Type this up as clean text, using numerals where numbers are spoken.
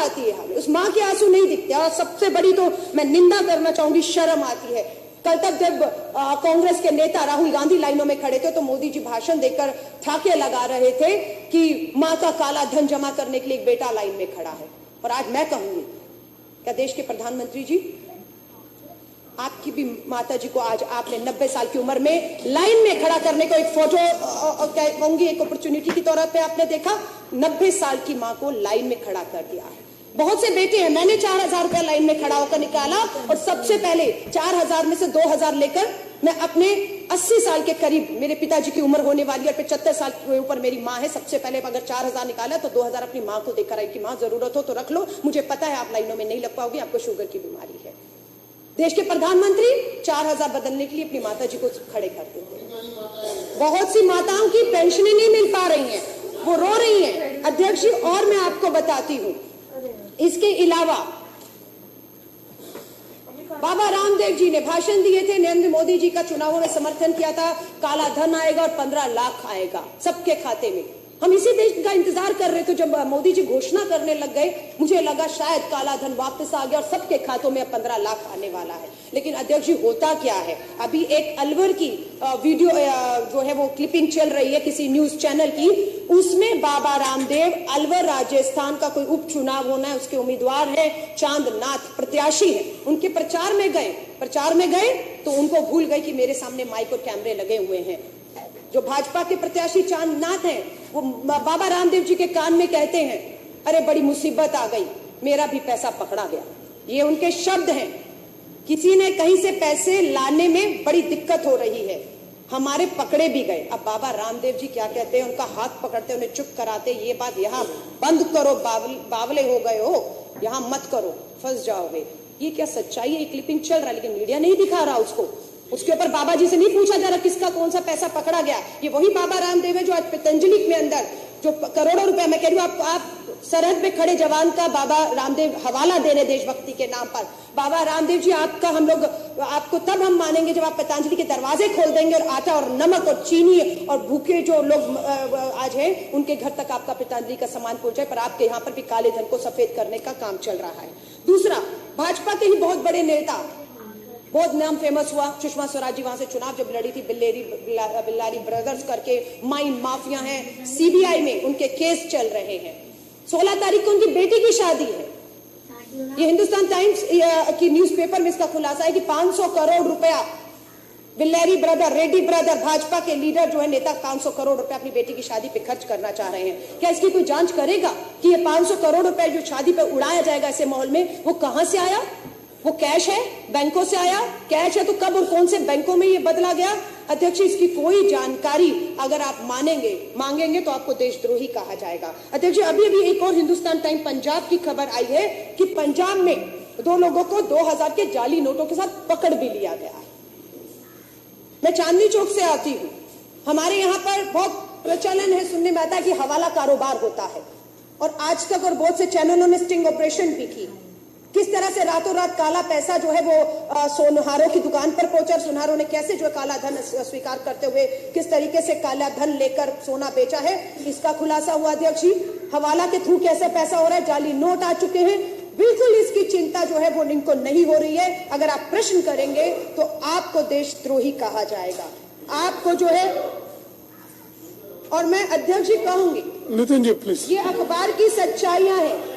आती है हमें, उस माँ के आंसू नहीं दिखते। और सबसे बड़ी तो मैं निंदा करना चाहूंगी, शर्म आती है। कल तक जब कांग्रेस के नेता राहुल गांधी लाइनों में खड़े थे तो मोदी जी भाषण देकर ठाके लगा रहे थे कि माँ का काला धन जमा करने के लिए एक बेटा लाइन में खड़ा है। और आज मैं कहूंगी, क्या देश के प्रधानमंत्री जी, आपकी भी माता जी को आज आपने 90 साल की उम्र में लाइन में खड़ा करने को एक फोटो कहूंगी, एक अपॉर्चुनिटी के तौर पे आपने देखा, 90 साल की मां को लाइन में खड़ा कर दिया है। बहुत से बेटे हैं, मैंने 4000 रुपया लाइन में खड़ा होकर निकाला और सबसे पहले 4000 में से 2000 लेकर मैं अपने 80 साल के करीब, मेरे पिताजी की उम्र होने वाली है, 75 साल के ऊपर मेरी माँ है, सबसे पहले अगर 4000 निकाला तो 2000 अपनी माँ को देकर आई कि माँ जरूरत हो तो रख लो, मुझे पता है आप लाइनों में नहीं लग पाओगे, आपको शुगर की बीमारी है। देश के प्रधानमंत्री 4000 बदलने के लिए अपनी माता जी को खड़े कर देते हैं। बहुत सी माताओं की पेंशनें नहीं मिल पा रही हैं, वो रो रही हैं। अध्यक्ष जी, और मैं आपको बताती हूँ, इसके अलावा बाबा रामदेव जी ने भाषण दिए थे, नरेंद्र मोदी जी का चुनावों में समर्थन किया था, काला धन आएगा और 15 लाख आएगा सबके खाते में। हम इसी देश का इंतजार कर रहे थे। जब मोदी जी घोषणा करने लग गए, मुझे लगा शायद काला धन वापस आ गया और सबके खातों में 15 लाख आने वाला है। लेकिन अध्यक्ष जी, होता क्या है, अभी एक अलवर की वीडियो जो है वो क्लिपिंग चल रही है किसी न्यूज चैनल की, उसमें बाबा रामदेव अलवर राजस्थान का कोई उपचुनाव होना है, उसके उम्मीदवार है, चांदनाथ प्रत्याशी है, उनके प्रचार में गए तो उनको भूल गए कि मेरे सामने माइक और कैमरे लगे हुए हैं। जो भाजपा के प्रत्याशी चांदनाथ हैं, वो बाबा रामदेव जी के कान में कहते हैं, अरे बड़ी मुसीबत आ गई, मेरा भी पैसा पकड़ा गया। ये उनके शब्द हैं। किसी ने कहीं से पैसे लाने में बड़ी दिक्कत हो रही है, हमारे पकड़े भी गए। अब बाबा रामदेव जी क्या कहते हैं, उनका हाथ पकड़ते, उन्हें चुप कराते, ये बात यहाँ बंद करो, बावले हो गए हो, यहाँ मत करो, फंस जाओगे। ये क्या सच्चाई है? क्लिपिंग चल रहा है लेकिन मीडिया नहीं दिखा रहा उसको। उसके ऊपर बाबा जी से नहीं पूछा जा रहा किसका कौन सा पैसा पकड़ा गया। ये वही बाबा रामदेव है जो आज पतंजलि में अंदर जो करोड़ों रुपए, मैं कह रही हूँ, आप सरहद पे खड़े जवान का बाबा रामदेव हवाला दे रहे देशभक्ति के नाम पर। बाबा रामदेव जी, आपका हम लोग आपको तब हम मानेंगे जब आप पतंजलि के दरवाजे खोल देंगे और आटा और नमक और चीनी और भूखे जो लोग आज हैं उनके घर तक आपका पतंजलि का सामान पहुंचाए। पर आपके यहाँ पर भी काले धन को सफेद करने का काम चल रहा है। दूसरा, भाजपा के ही बहुत बड़े नेता, बहुत नाम फेमस हुआ, सुषमा स्वराज जी वहां से चुनाव जब लड़ी थी, बिल्लारी ब्रदर्स करके माइन माफिया हैं, सीबीआई में उनके केस चल रहे हैं। 16 तारीख को उनकी बेटी की शादी है। ये हिंदुस्तान टाइम्स की न्यूज़पेपर में इसका खुलासा है कि 500 करोड़ रुपया बिल्लारी ब्रदर, रेड्डी ब्रदर, भाजपा के लीडर जो है नेता, 500 करोड़ रुपया अपनी बेटी की शादी पे खर्च करना चाह रहे हैं। क्या इसकी कोई जांच करेगा कि ये 500 करोड़ रुपया जो शादी पे उड़ाया जाएगा ऐसे माहौल में, वो कहां से आया? वो कैश है, बैंकों से आया? कैश है तो कब और कौन से बैंकों में ये बदला गया? अध्यक्ष, इसकी कोई जानकारी अगर आप मांगेंगे तो आपको देशद्रोही कहा जाएगा। अध्यक्ष, अभी एक और हिंदुस्तान टाइम पंजाब की खबर आई है कि पंजाब में 2 लोगों को 2000 के जाली नोटों के साथ पकड़ भी लिया गया है। मैं चांदनी चौक से आती हूँ, हमारे यहाँ पर बहुत प्रचलन है, सुनने में आता है कि हवाला कारोबार होता है और आज तक और बहुत से चैनलों ने स्टिंग ऑपरेशन भी की। किस तरह से रातों रात काला पैसा जो है वो सोनहारों की दुकान पर पहुंचा, सुनहारों ने कैसे जो काला धन स्वीकार करते हुए किस तरीके से काला धन लेकर सोना बेचा है, इसका खुलासा हुआ। अध्यक्ष जी, हवाला के थ्रू कैसे पैसा हो रहा है, जाली नोट आ चुके हैं, बिल्कुल इसकी चिंता जो है वो इनको नहीं हो रही है। अगर आप प्रश्न करेंगे तो आपको देशद्रोही कहा जाएगा, आपको जो है। और मैं अध्यक्ष जी कहूंगी, नितिन जी प्लीज, ये अखबार की सच्चाइयां हैं।